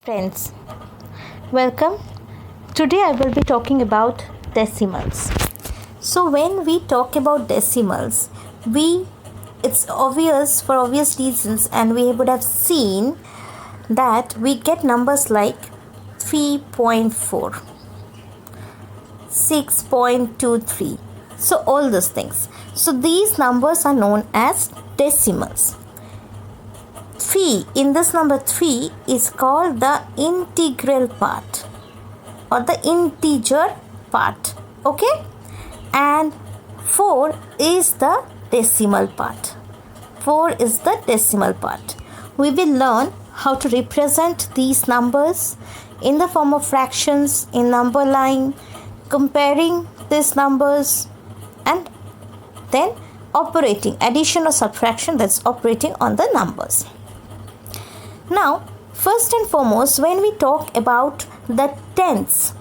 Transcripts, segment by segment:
Friends, welcome. Today I will be talking about decimals. So when we talk about decimals, it's obvious for obvious reasons, and we would have seen that we get numbers like 3.4, 6.23. So all those things. So these numbers are known as decimals. 3 in this number 3 is called the integral part or the integer part, okay, and 4 is the decimal part. We will learn how to represent these numbers in the form of fractions, in number line, comparing these numbers, and then operating addition or subtraction, that's operating on the numbers. Now, first and foremost, when we talk about the tens,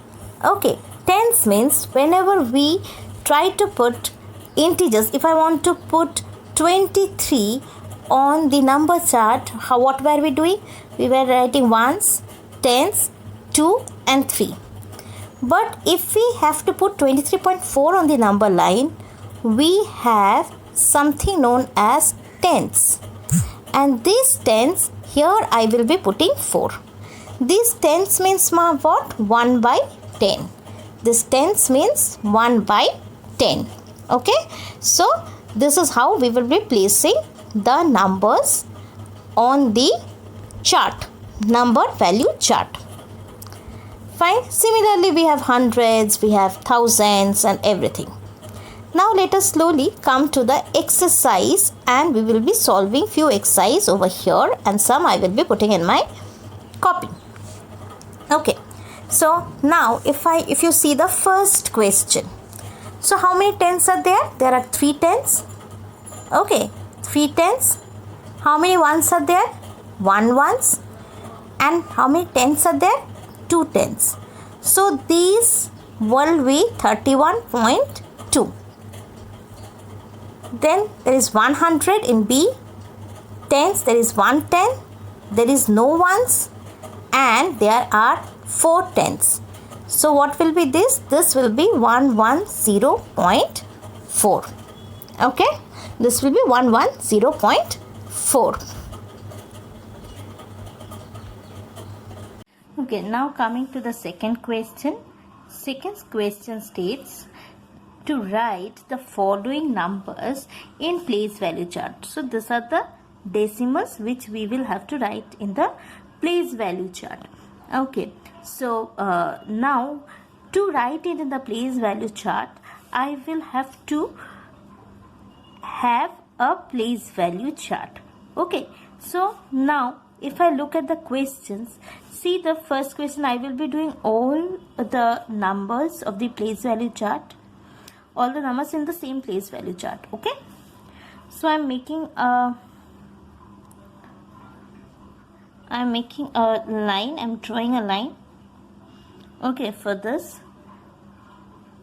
tens means whenever we try to put integers, if I want to put 23 on the number chart, what were we doing? We were writing ones, tens, 2 and 3. But if we have to put 23.4 on the number line, we have something known as tens. And these tens, here I will be putting 4. This tens means what? 1 by 10. This tens means 1 by 10. Okay. So this is how we will be placing the numbers on the chart, number value chart. Fine. Similarly, we have hundreds, we have thousands and everything. Now let us slowly come to the exercise, and we will be solving few exercises over here, and some I will be putting in my copy. Okay. So now if you see the first question. So how many tens are there? There are 3 tens. Okay. 3 tens. How many ones are there? 1 ones. And how many tens are there? 2 tens. So these will be 31.2. Then there is 100 in B. Tens, there is 110. There is no ones. And there are 4 tens. So what will be this? This will be 110.4. Okay. This will be 110.4. Okay. Now coming to the second question. Second question states to write the following numbers in place value chart. So these are the decimals which we will have to write in the place value chart. Okay. So now to write it in the place value chart, I will have to have a place value chart. Okay. So now if I look at the questions, see the first question, I will be doing all the numbers of the place value chart, all the numbers in the same place value chart. Okay. So I'm making a line. I'm drawing a line. Okay. For this,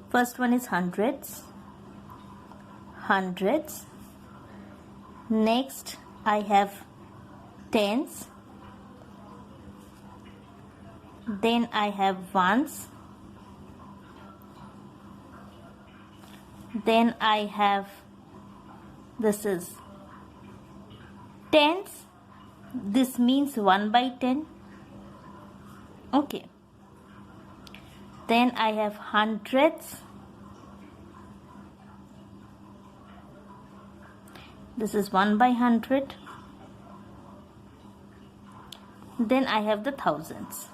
first one is hundreds. Next I have tens. Then I have ones. Then I have, this is tens. This means 1 by 10. Okay. Then I have hundreds. This is 1 by 100. Then I have the thousands.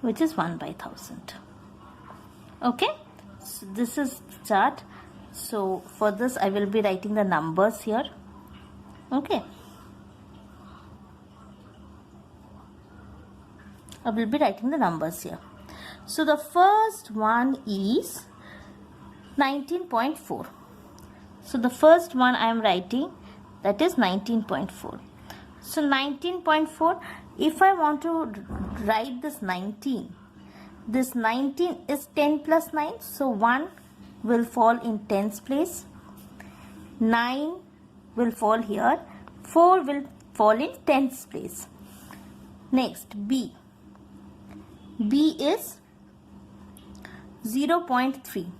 Which is 1 by 1000. Okay. So this is chart. So for this I will be writing the numbers here. Okay. I will be writing the numbers here. So the first one is 19.4. So the first one I am writing, that is 19.4. So 19.4, if I want to write this 19 is 10 plus 9. So 1 will fall in tens place. 9 will fall here. 4 will fall in tens place. Next, B. B is 0.3.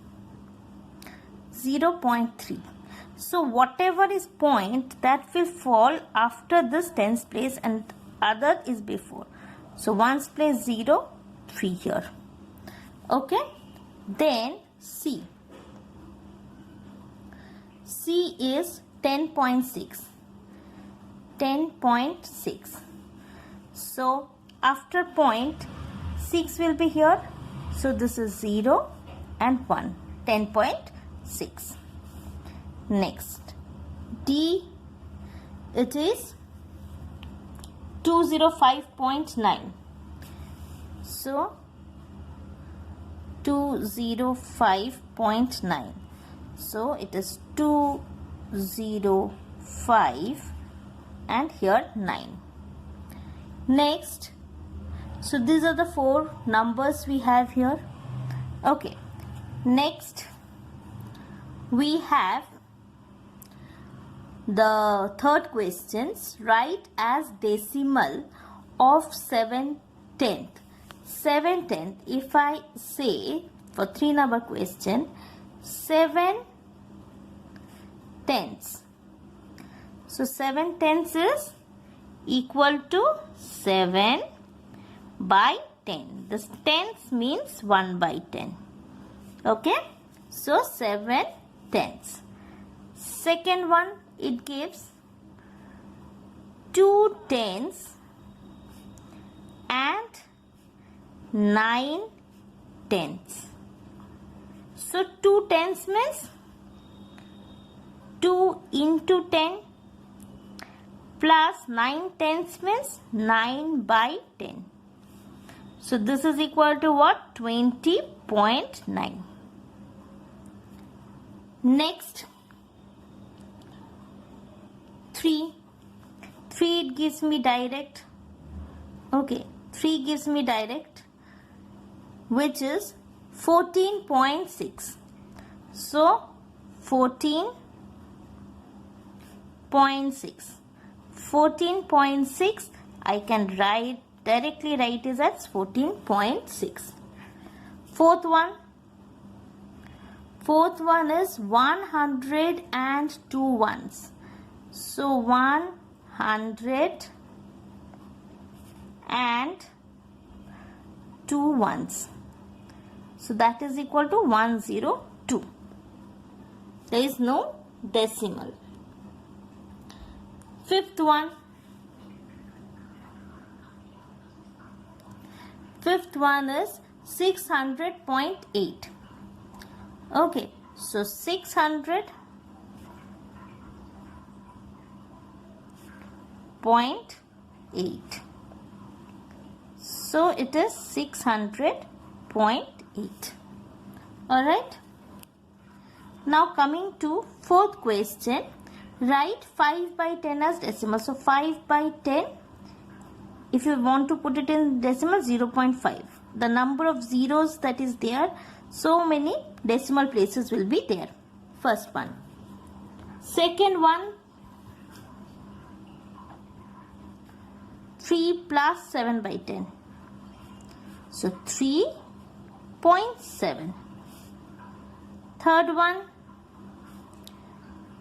0.3. So whatever is point, that will fall after this tens place and other is before. So ones place 0, 3 here. Okay. Then C. C is 10.6. 10.6. So after point, 6 will be here. So this is 0 and 1. 10.6. Next, D, it is 205.9. So 205.9. So it is 205 and here 9. Next, so these are the 4 numbers we have here. Okay. Next, we have the third questions. Write as decimal of 7/10. 7/10. If I say for 3 number question, 7/10. So 7/10 is equal to 7 by 10. This tenths means 1 by 10. Okay. So 7/10. Second one, it gives 2 tens and 9 tenths. So 2 tens means 2 into 10 plus 9 tenths means 9 by 10. So this is equal to what? 20.9. Next, 3. 3 it gives me direct. Okay, 3 gives me direct, which is 14.6. So 14.6. 14.6 I can directly write is as 14.6. Fourth one is 102 ones. So 102 ones. So that is equal to 102. There is no decimal. Fifth one is 600.8. Okay, so 600.8. So it is 600.8. Alright. Now coming to fourth question. Write 5 by 10 as decimal. So 5 by 10, if you want to put it in decimal, 0.5. The number of zeros that is there, so many decimal places will be there. First one. Second one, 3 plus 7 by 10. So 3.7. Third one,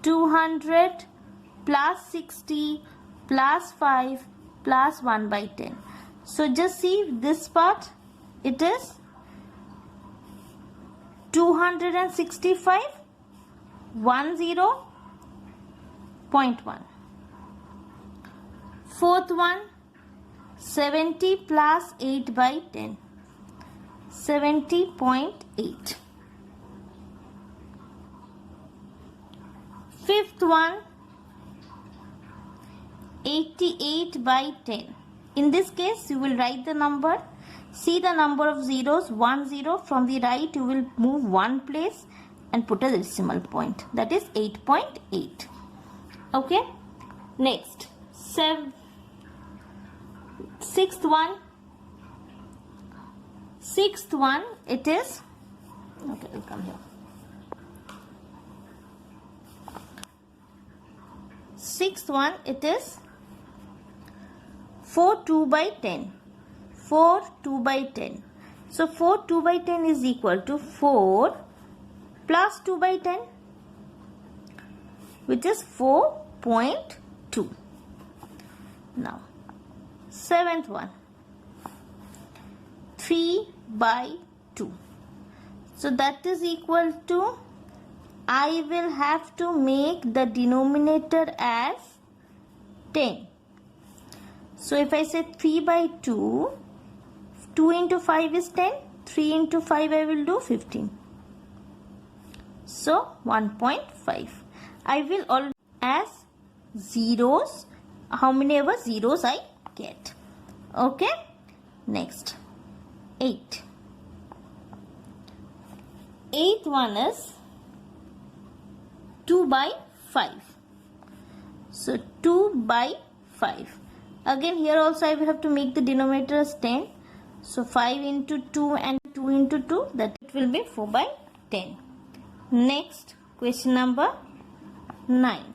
200 plus 60 plus 5 plus 1 by 10. So just see this part. It is 265 10.1. Fourth one, 70 plus 8 by 10. 70.8. Fifth one, 88 by 10. In this case, you will write the number. See the number of zeros, 1 0. From the right, you will move 1 place and put a decimal point. That is 8.8. Okay. Next, sixth one. Sixth one, it is, okay, I'll come here. sixth one, it is 4 2 by 10. 4 2 by 10. So 4 2 by 10 is equal to 4 plus 2 by 10, which is 4.2. Now, seventh one, 3 by 2. So that is equal to, I will have to make the denominator as 10. So if I say 3 by 2, 2 into 5 is 10, 3 into 5 I will do 15. So 1.5. I will always as zeros, how many ever zeros I get. Okay. Next, 8. Eighth one is 2 by 5. So 2 by 5. Again here also I will have to make the denominator as 10. So 5 into 2 and 2 into 2, that it will be 4 by 10. Next, question number 9.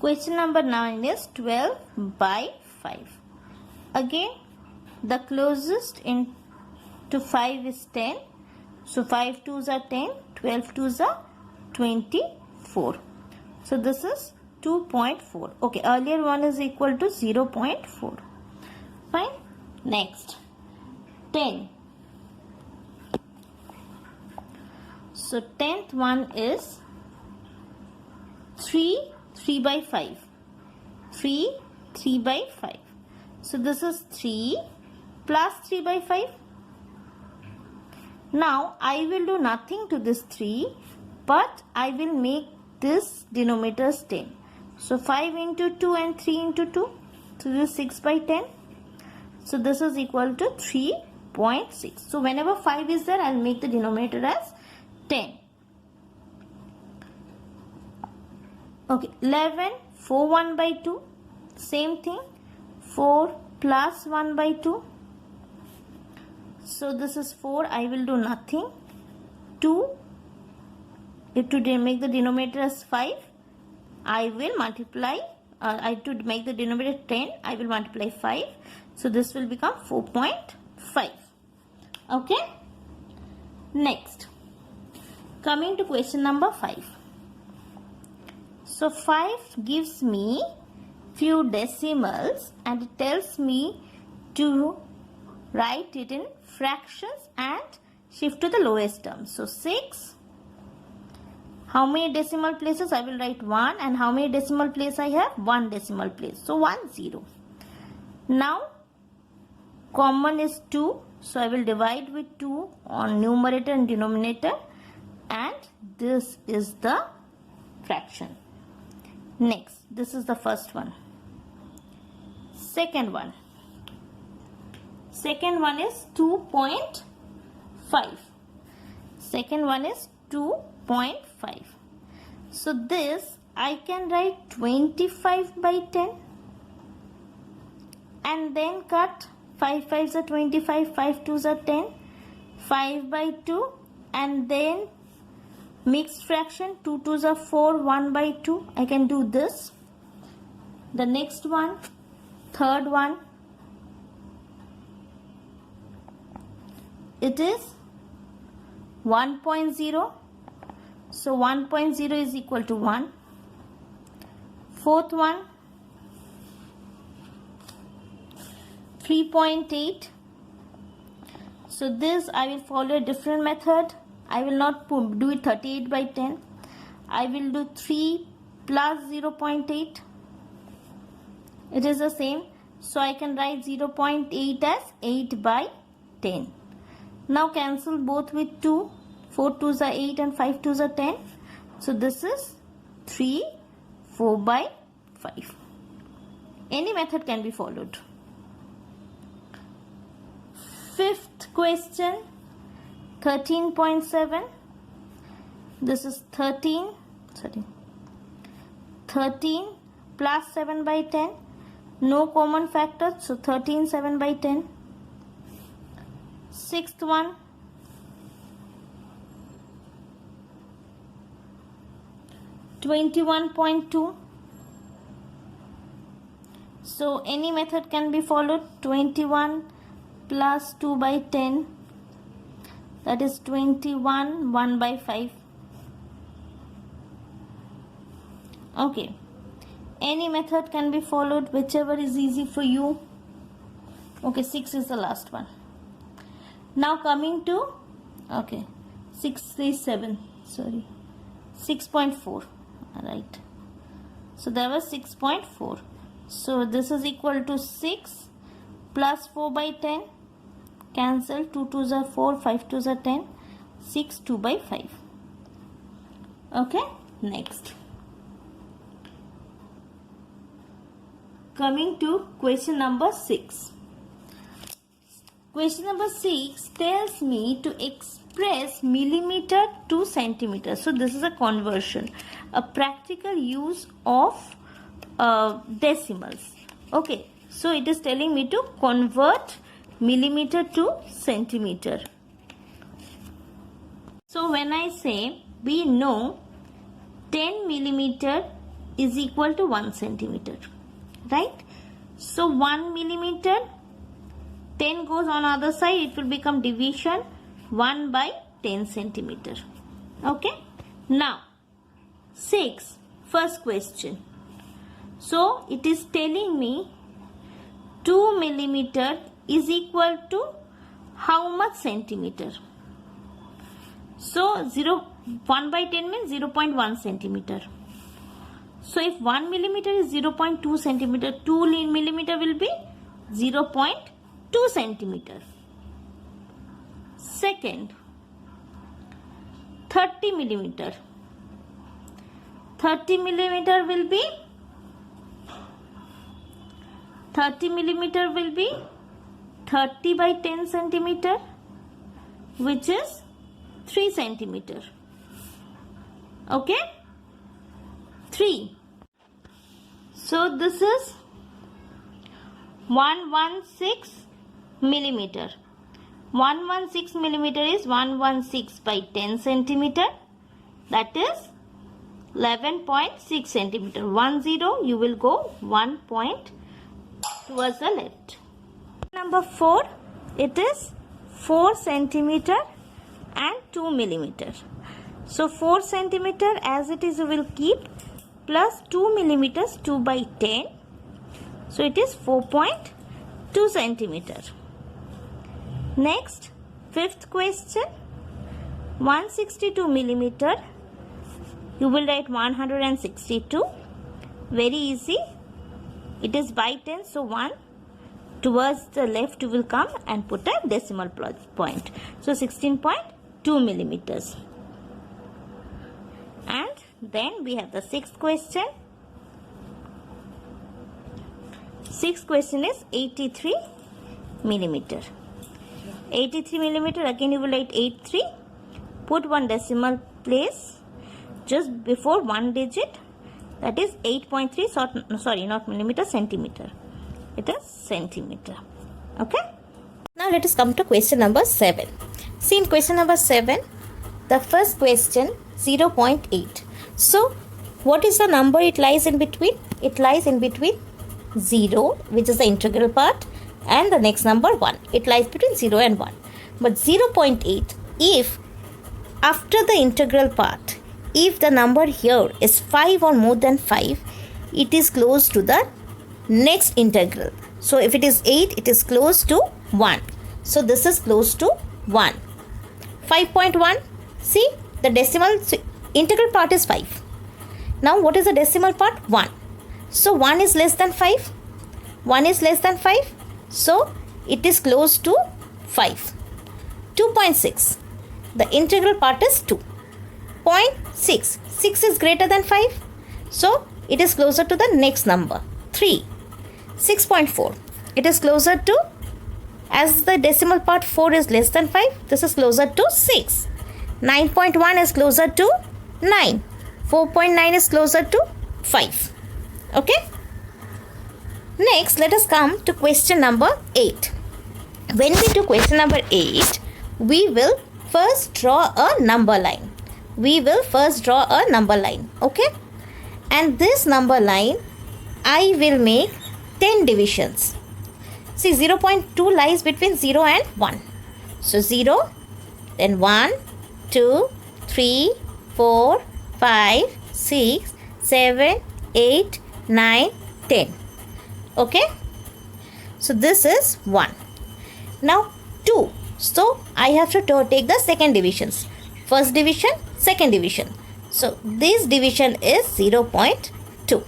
Question number 9 is 12 by 5. Again, the closest in to 5 is 10. So 5 2s are 10, 12 2s are 24. So this is 2.4. Okay, earlier one is equal to 0.4. Fine. Next, 10. So 10th one is 3 by 5. 3 by 5. So this is 3 plus 3 by 5. Now I will do nothing to this 3, but I will make this denominator as 10. So 5 into 2 and 3 into 2. So this is 6 by 10. So this is equal to 3.6. So whenever 5 is there, I will make the denominator as 10. Okay, 11, 4 1 by 2. Same thing. 4 plus 1 by 2. So this is 4. I will do nothing. 2. If to make the denominator as 5, I will multiply. To make the denominator 10, I will multiply 5. So this will become 4.5. Okay. Next, coming to question number 5. So 5 gives me few decimals and it tells me to write it in fractions and shift to the lowest term. So 6. How many decimal places? I will write 1. And how many decimal place I have? 1 decimal place. So 1 0. Now common is 2. So I will divide with 2 on numerator and denominator. And this is the fraction. Next, this is the first one. Second one. Second one is 2.5. Second one is 2.5. So this I can write 25 by 10 and then cut 5 5s are 25, 5 2s are 10, 5 by 2 and then mixed fraction 2 2s are 4, 1 by 2. I can do this. The next one, third one, it is 1.0. So 1.0 is equal to 1. Fourth one, 3.8. So this I will follow a different method. I will not do it 38 by 10. I will do 3 plus 0.8. It is the same. So I can write 0.8 as 8 by 10. Now cancel both with 2. 4 2s are 8 and 5 2s are 10. So this is 3 4 by 5. Any method can be followed. Fifth question, 13.7. This is 13 plus 7 by 10. No common factor, so 13 7 by 10. Sixth one, 21.2. So any method can be followed. 21 plus 2 by 10, that is 21, 1 by 5. Okay, any method can be followed, whichever is easy for you. Okay, 6 is the last one. Now coming to, okay, 6.4, right. So there was 6.4. So this is equal to 6 plus 4 by 10. Cancel. 2 2s are 4, 5 2s are 10. 6 2 by 5. Okay, next. Coming to question number 6. Question number 6 tells me to express millimeter to centimeter. So this is a conversion, a practical use of decimals. Okay, so it is telling me to convert millimeter to centimeter. So when I say, we know 10 millimeter is equal to 1 centimeter, right? So 1 millimeter, 10 goes on other side, it will become division, 1 by 10 centimeter. Okay, now 6, first question. So it is telling me 2 millimeter is equal to how much centimeter? So 1 by 10 means 0.1 centimeter. So if 1 millimeter is 0.2 centimeter, 2 millimeter will be 0.2 centimeter. Second, 30 millimeter. 30 millimeter will be 30 by 10 centimeter, which is 3 centimeter. Okay, 3. So this is 116 millimeter. 116 millimeter is 116 by 10 centimeter, that is 11.6 centimeter. 10, you will go 1 point towards the left. Number 4, it is 4 centimeter and 2 millimeter. So 4 centimeter as it is you will keep, plus 2 millimeters, 2 by 10. So it is 4.2 centimeter. Next, fifth question, 162 millimeter. You will write 162. Very easy. It is by 10, so 1 towards the left you will come and put a decimal point. So 16.2 millimeters. And then we have the sixth question. Sixth question is 83 millimeter. 83 millimeter, again you will write 83. Put one decimal place just before one digit, that is 8.3, sorry, not millimeter, centimeter. It is centimeter. Okay. Now let us come to question number 7. See, in question number 7, the first question 0.8. So what is the number it lies in between? It lies in between 0, which is the integral part, and the next number 1. It lies between 0 and 1. But 0.8, if after the integral part, if the number here is 5 or more than 5, it is close to the next integral. So if it is 8, it is close to 1. So this is close to 1. 5.1, see, the decimal integral part is 5. Now what is the decimal part? 1. So 1 is less than 5. 1 is less than 5. So it is close to 5. 2.6. The integral part is 2. 0.6. 6 is greater than 5. So it is closer to the next number. 3. 6.4. It is closer to, as the decimal part 4 is less than 5, this is closer to 6. 9.1 is closer to 9. 4.9 is closer to 5. Okay. Next, let us come to question number 8. When we do question number 8, we will first draw a number line. Okay. And this number line, I will make 10 divisions. See, 0.2 lies between 0 and 1. So 0, then 1, 2, 3, 4, 5, 6, 7, 8, 9, 10. Okay. So this is 1. Now 2. So I have to take the second divisions. First division, second division. So this division is 0.2.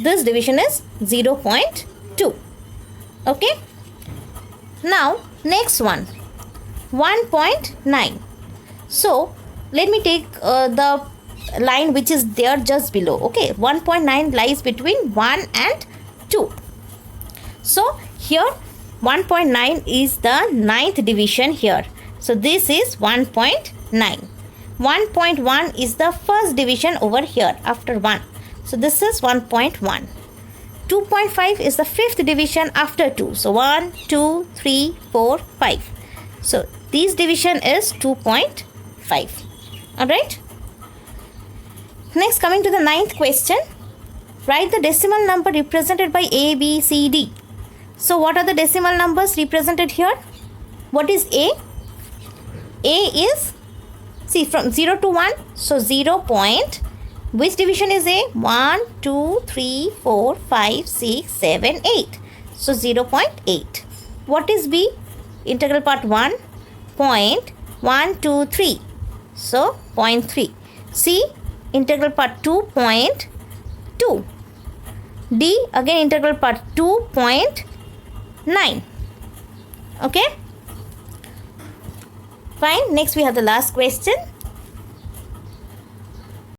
This division is 0.2. Okay. Now next one, 1.9. So let me take the line which is there just below. Okay, 1.9 lies between 1 and 2. So here 1.9 is the ninth division here. So this is 1.9. 1.1 is the first division over here after 1. So this is 1.1. 2.5 is the fifth division after 2. So 1, 2, 3, 4, 5. So this division is 2.5. Alright. Next, coming to the ninth question. Write the decimal number represented by A, B, C, D. So what are the decimal numbers represented here? What is A? A is, see, from 0 to 1. So 0 point. Which division is A? 1, 2, 3, 4, 5, 6, 7, 8. So 0.8. What is B? Integral part 1. Point 1, 2, 3. So 0.3. C, integral part 2.2. D, again integral part 2.9. Okay. Fine. Next we have the last question.